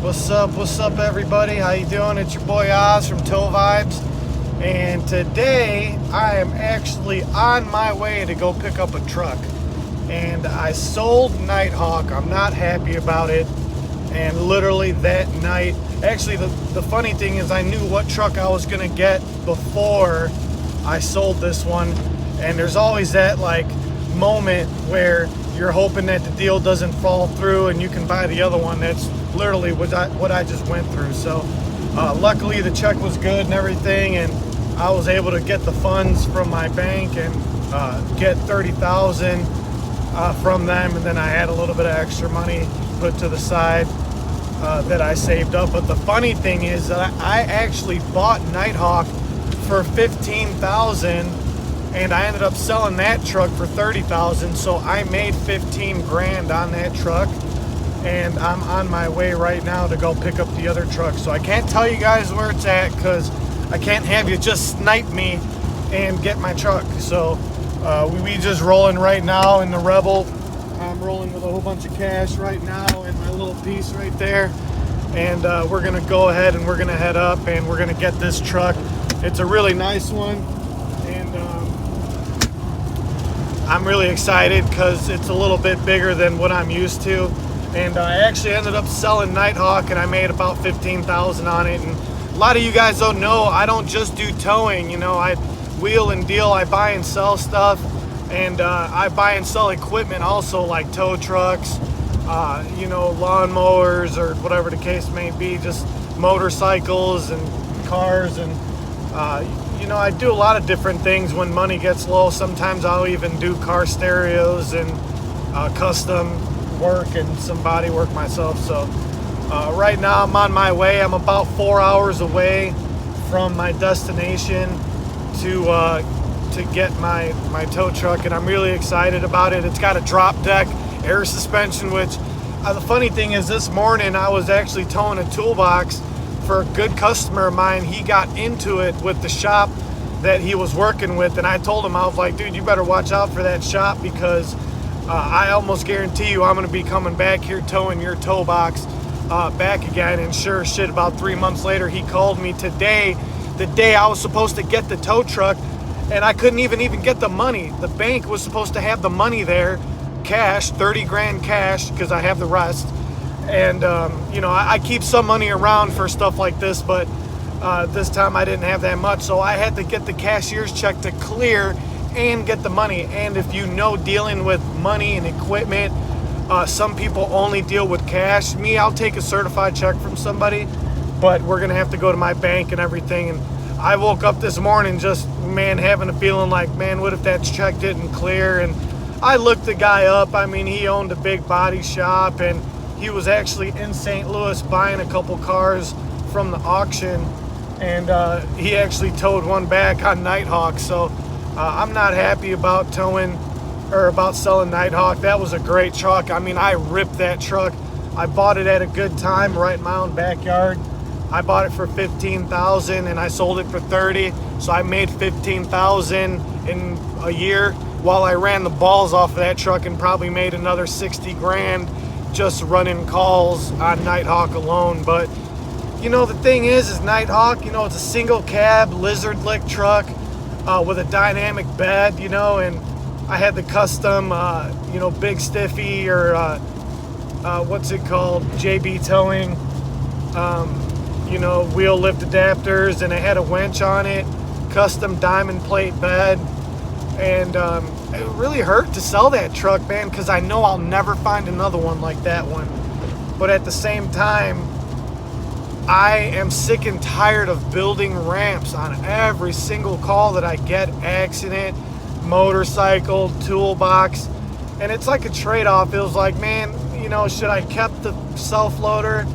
What's up, everybody? How you doing? It's your boy Oz from Tow Vibes, and today I am actually on my way to go pick up a truck. And I sold Nighthawk. I'm not happy about it. And literally that night, actually the funny thing is I knew what truck I was gonna get before I sold this one. And there's always that like moment where you're hoping that the deal doesn't fall through and you can buy the other one. That's literally what I just went through. So luckily the check was good and everything, and I was able to get the funds from my bank and get $30,000 from them, and then I had a little bit of extra money put to the side that I saved up. But the funny thing is that I actually bought Nighthawk for $15,000, and I ended up selling that truck for $30,000. So I made 15 grand on that truck, and I'm on my way right now to go pick up the other truck. So I can't tell you guys where it's at because I can't have you just snipe me and get my truck. So we just rolling right now in the Rebel. I'm rolling with a whole bunch of cash right now in my little piece right there. And we're gonna go ahead and we're gonna head up and we're gonna get this truck. It's a really nice one, and I'm really excited because it's a little bit bigger than what I'm used to. And I actually ended up selling Nighthawk, and I made about $15,000 on it. And a lot of you guys don't know, I don't just do towing. You know, I wheel and deal. I buy and sell stuff, and I buy and sell equipment also, like tow trucks, you know, lawnmowers, or whatever the case may be, just motorcycles and cars. And you know, I do a lot of different things when money gets low. Sometimes I'll even do car stereos and custom work and some body work myself. So right now I'm on my way. I'm about 4 hours away from my destination to get my tow truck, and I'm really excited about it. It's got a drop deck air suspension, which the funny thing is, this morning I was actually towing a toolbox for a good customer of mine. He got into it with the shop that he was working with, and I told him, I was like, dude, you better watch out for that shop, because I almost guarantee you I'm going to be coming back here towing your tow box back again. And sure as shit, about 3 months later, he called me today, the day I was supposed to get the tow truck, and I couldn't even get the money. The bank was supposed to have the money there, cash, 30 grand cash, because I have the rest. And, you know, I keep some money around for stuff like this, but this time I didn't have that much. So I had to get the cashier's check to clear and get the money. And if you know, dealing with money and equipment, some people only deal with cash. Me, I'll take a certified check from somebody, but we're gonna have to go to my bank and everything. And I woke up this morning just, man, having a feeling like, man, what if that check didn't clear? And I looked the guy up. I mean, he owned a big body shop, and he was actually in St. Louis buying a couple cars from the auction, and he actually towed one back on Nighthawk. So I'm not happy about selling Nighthawk. That was a great truck. I mean, I ripped that truck. I bought it at a good time right in my own backyard. I bought it for $15,000 and I sold it for $30,000. So I made $15,000 in a year, while I ran the balls off of that truck and probably made another 60 grand just running calls on Nighthawk alone. But you know, the thing is Nighthawk, you know, it's a single cab lizard lick truck with a dynamic bed, you know, and I had the custom, you know, big stiffy, or what's it called, JB towing, you know, wheel lift adapters, and it had a winch on it, custom diamond plate bed. And it really hurt to sell that truck, man, because I know I'll never find another one like that one. But at the same time, I am sick and tired of building ramps on every single call that I get. Accident, motorcycle, toolbox. And it's like a trade-off. It was like, man, you know, should I kept the self-loader?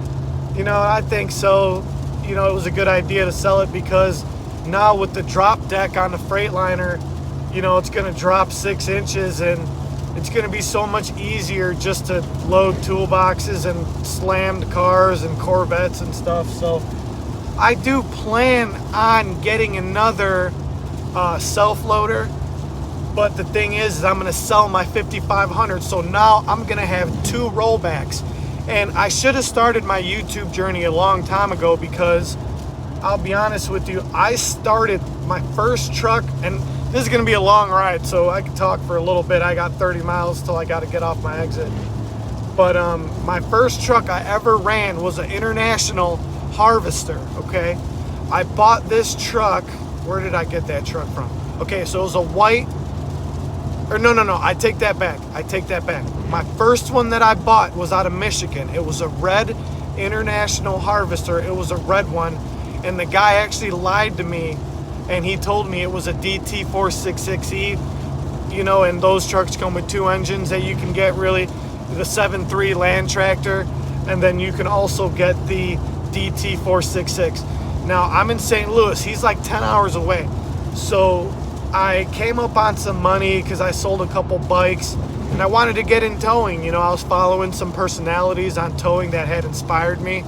You know, I think so. You know, it was a good idea to sell it, because now with the drop deck on the Freightliner, you know, it's going to drop 6 inches, and it's going to be so much easier just to load toolboxes and slammed cars and Corvettes and stuff. So I do plan on getting another self-loader, but the thing is I'm going to sell my 5500. So now I'm going to have 2 rollbacks. And I should have started my YouTube journey a long time ago, because I'll be honest with you, I started my first truck, and this is going to be a long ride, so I can talk for a little bit. I got 30 miles till I got to get off my exit. But my first truck I ever ran was an International Harvester, okay? I bought this truck. Where did I get that truck from? Okay, so it was a white, or no, I take that back. My first one that I bought was out of Michigan. It was a red International Harvester. It was a red one. And the guy actually lied to me, and he told me it was a DT466E, you know, and those trucks come with 2 engines that you can get, really, the 7.3 Land Tractor, and then you can also get the DT466. Now, I'm in St. Louis. He's like 10 hours away. So I came up on some money because I sold a couple bikes, and I wanted to get in towing. You know, I was following some personalities on towing that had inspired me,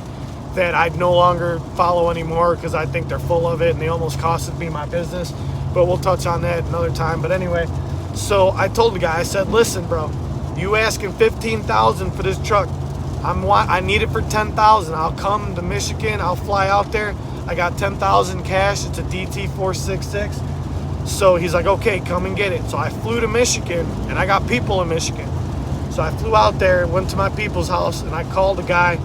that I'd no longer follow anymore because I think they're full of it and they almost costed me my business. But we'll touch on that another time. But anyway, so I told the guy, I said, listen, bro, you asking $15,000 for this truck. I need it for $10,000. I'll come to Michigan. I'll fly out there. I got $10,000 cash. It's a DT466. So he's like, okay, come and get it. So I flew to Michigan, and I got people in Michigan. So I flew out there, went to my people's house, and I called the guy.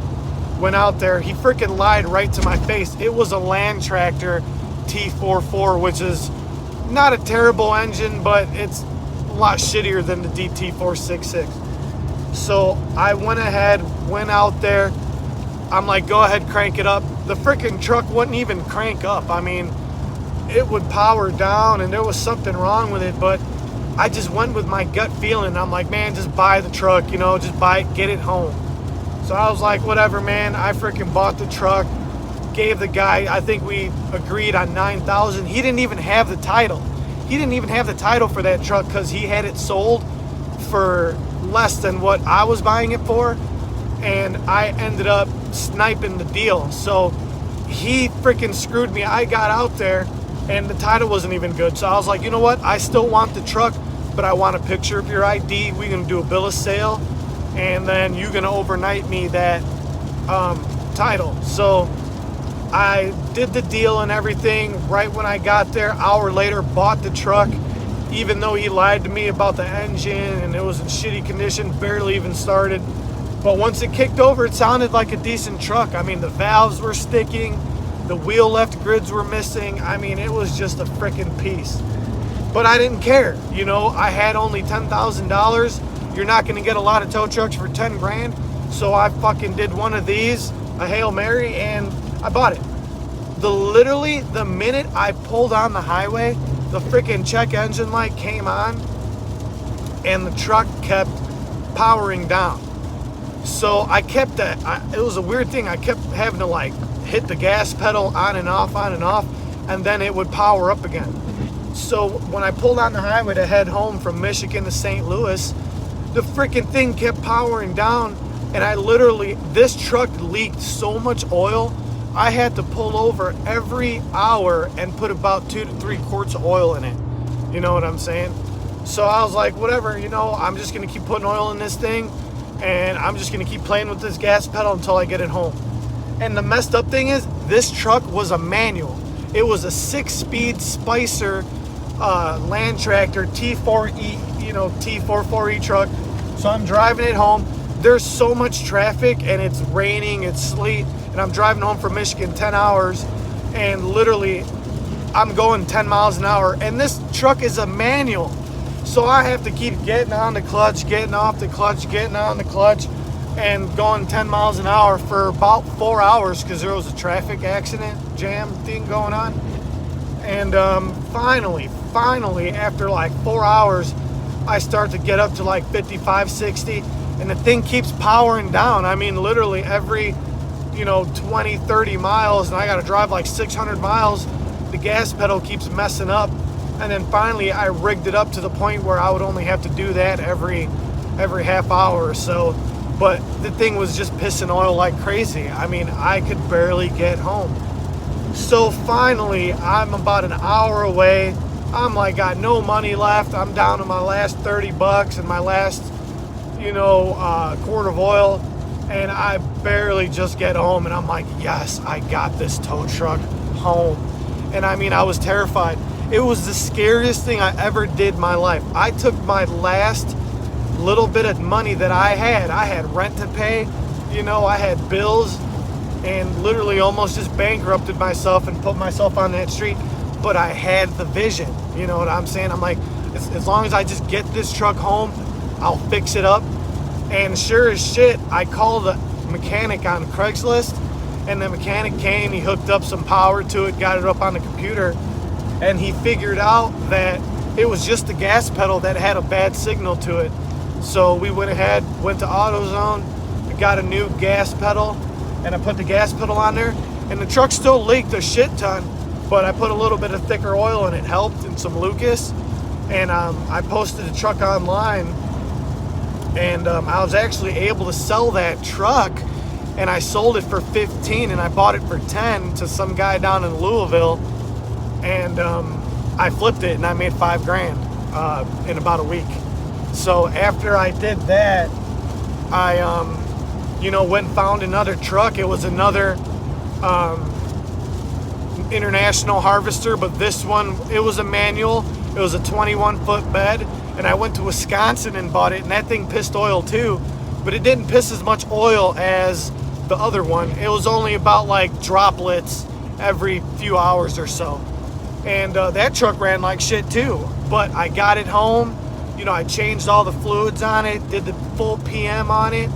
Went out there, he freaking lied right to my face. It was a Land Tractor T44, which is not a terrible engine, but it's a lot shittier than the DT466. So I went ahead, went out there. I'm like, go ahead, crank it up. The freaking truck wouldn't even crank up. I mean, it would power down, and there was something wrong with it, but I just went with my gut feeling. I'm like, man, just buy the truck, you know, just buy it, get it home. So I was like, whatever, man. I freaking bought the truck, gave the guy, I think we agreed on $9,000. He didn't even have the title. He didn't even have the title for that truck because he had it sold for less than what I was buying it for. And I ended up sniping the deal. So he freaking screwed me. I got out there and the title wasn't even good. So I was like, you know what? I still want the truck, but I want a picture of your ID. We're going to do a bill of sale. And then you're going to overnight me that title. So I did the deal and everything. Right when I got there, hour later, bought the truck, even though he lied to me about the engine and it was in shitty condition, barely even started. But once it kicked over, it sounded like a decent truck. I mean, the valves were sticking, the wheel left grids were missing. I mean, it was just a freaking piece. But I didn't care. You know, I had only $10,000. You're not going to get a lot of tow trucks for 10 grand. So I fucking did one of these, a Hail Mary, and I bought it. Literally, the minute I pulled on the highway, the freaking check engine light came on and the truck kept powering down. So I kept that. It was a weird thing. I kept having to like hit the gas pedal on and off, and then it would power up again. So when I pulled on the highway to head home from Michigan to St. Louis, the freaking thing kept powering down, and this truck leaked so much oil, I had to pull over every hour and put about 2 to 3 quarts of oil in it. You know what I'm saying? So I was like, whatever, you know, I'm just going to keep putting oil in this thing, and I'm just going to keep playing with this gas pedal until I get it home. And the messed up thing is, this truck was a manual. It was a 6-speed Spicer Land Tractor T4E, you know, T44E truck. So I'm driving it home. There's so much traffic, and it's raining, it's sleet, and I'm driving home from Michigan 10 hours, and literally I'm going 10 miles an hour, and this truck is a manual. So I have to keep getting on the clutch, getting off the clutch, getting on the clutch, and going 10 miles an hour for about 4 hours because there was a traffic accident jam thing going on. And finally, after like 4 hours, I start to get up to like 55, 60, and the thing keeps powering down. I mean, literally every, 20, 30 miles, and I got to drive like 600 miles, the gas pedal keeps messing up. And then finally, I rigged it up to the point where I would only have to do that every half hour or so. But the thing was just pissing oil like crazy. I mean, I could barely get home. So finally, I'm about an hour away. I'm like, got no money left. I'm down to my last $30 and my last, quart of oil. And I barely just get home, and I'm like, yes, I got this tow truck home. And I mean, I was terrified. It was the scariest thing I ever did in my life. I took my last little bit of money that I had rent to pay, I had bills, and literally almost just bankrupted myself and put myself on that street. But I had the vision, you know what I'm saying? I'm like, as long as I just get this truck home, I'll fix it up. And sure as shit, I called a mechanic on Craigslist, and the mechanic came, he hooked up some power to it, got it up on the computer, and he figured out that it was just the gas pedal that had a bad signal to it. So we went ahead, went to AutoZone, we got a new gas pedal, and I put the gas pedal on there, and the truck still leaked a shit ton, but I put a little bit of thicker oil and it helped, and some Lucas, and I posted the truck online, and I was actually able to sell that truck, and I sold it for 15, and I bought it for 10 to some guy down in Louisville, and I flipped it, and I made $5,000 in about a week. So after I did that, I went and found another truck. It was another International Harvester, but this one, it was a manual. It was a 21-foot bed, and I went to Wisconsin and bought it, and that thing pissed oil too, but it didn't piss as much oil as the other one. It was only about like droplets every few hours or so, and that truck ran like shit too. But I got it home, I changed all the fluids on it, did the full PM on it,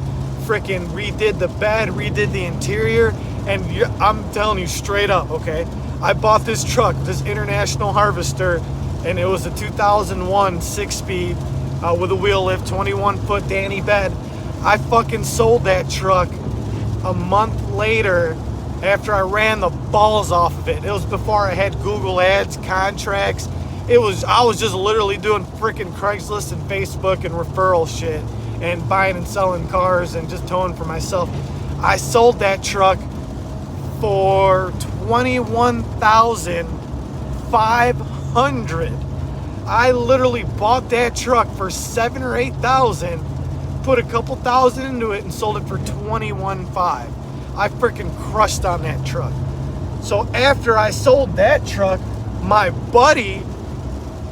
freaking redid the bed, redid the interior, and I'm telling you straight up, okay, I bought this truck, this International Harvester, and it was a 2001 6-speed with a wheel lift, 21-foot Danny bed. I fucking sold that truck a month later after I ran the balls off of it. It was before I had Google Ads, contracts. I was just literally doing freaking Craigslist and Facebook and referral shit and buying and selling cars and just towing for myself. I sold that truck for $21,500. I literally bought that truck for $7,000 or $8,000, put a couple thousand into it, and sold it for $21,500. I freaking crushed on that truck. So after I sold that truck, my buddy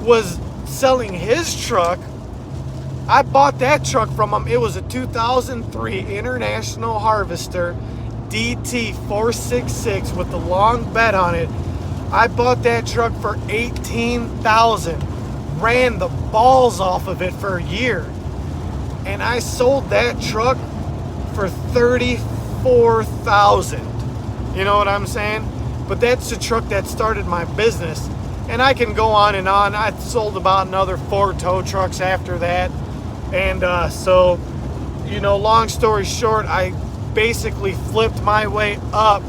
was selling his truck. I bought that truck from him. It was a 2003 International Harvester DT 466 with the long bed on it. I bought that truck for $18,000, ran the balls off of it for a year, and I sold that truck for $34,000. You know what I'm saying? But that's the truck that started my business, and I can go on and on. I sold about another 4 tow trucks after that, and so long story short, I basically flipped my way up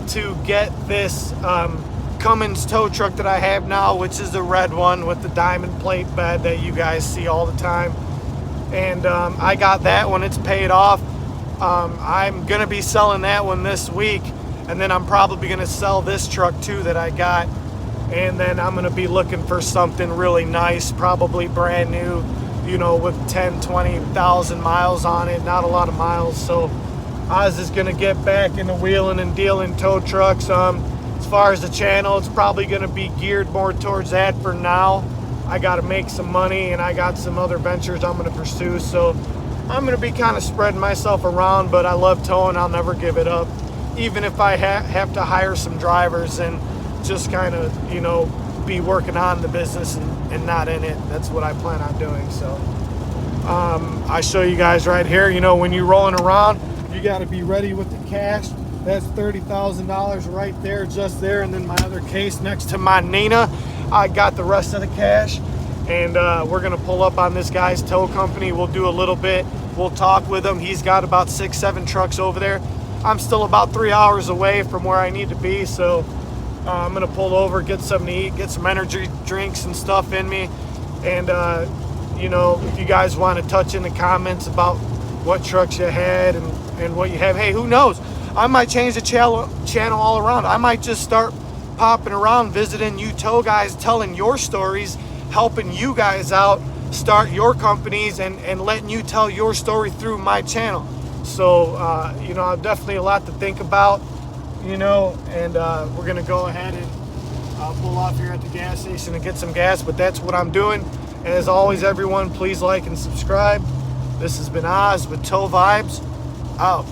to get this Cummins tow truck that I have now, which is the red one with the diamond plate bed that you guys see all the time. And I got that one. It's paid off. I'm gonna be selling that one this week, and then I'm probably gonna sell this truck too that I got, and then I'm gonna be looking for something really nice, probably brand new, with 10-20,000 miles on it. Not a lot of miles. So I was just gonna get back into wheeling and dealing tow trucks. As far as the channel, it's probably gonna be geared more towards that for now. I gotta make some money, and I got some other ventures I'm gonna pursue. So I'm gonna be kind of spreading myself around, but I love towing. I'll never give it up, even if I have to hire some drivers and just kind of, be working on the business and not in it. That's what I plan on doing. So I show you guys right here, when you're rolling around, you got to be ready with the cash. That's $30,000 right there, just there. And then my other case next to my Nina, I got the rest of the cash. And we're going to pull up on this guy's tow company. We'll do a little bit. We'll talk with him. He's got about 6-7 trucks over there. I'm still about 3 hours away from where I need to be. So I'm going to pull over, get something to eat, get some energy drinks and stuff in me. And, if you guys want to touch in the comments about what trucks you had and what you have, hey, who knows? I might change the channel all around. I might just start popping around, visiting you tow guys, telling your stories, helping you guys out, start your companies, and letting you tell your story through my channel. So, you know, definitely a lot to think about, you know, and we're going to go ahead and pull off here at the gas station and get some gas, but that's what I'm doing. And as always, everyone, please like and subscribe. This has been Oz with Tow Vibes, out.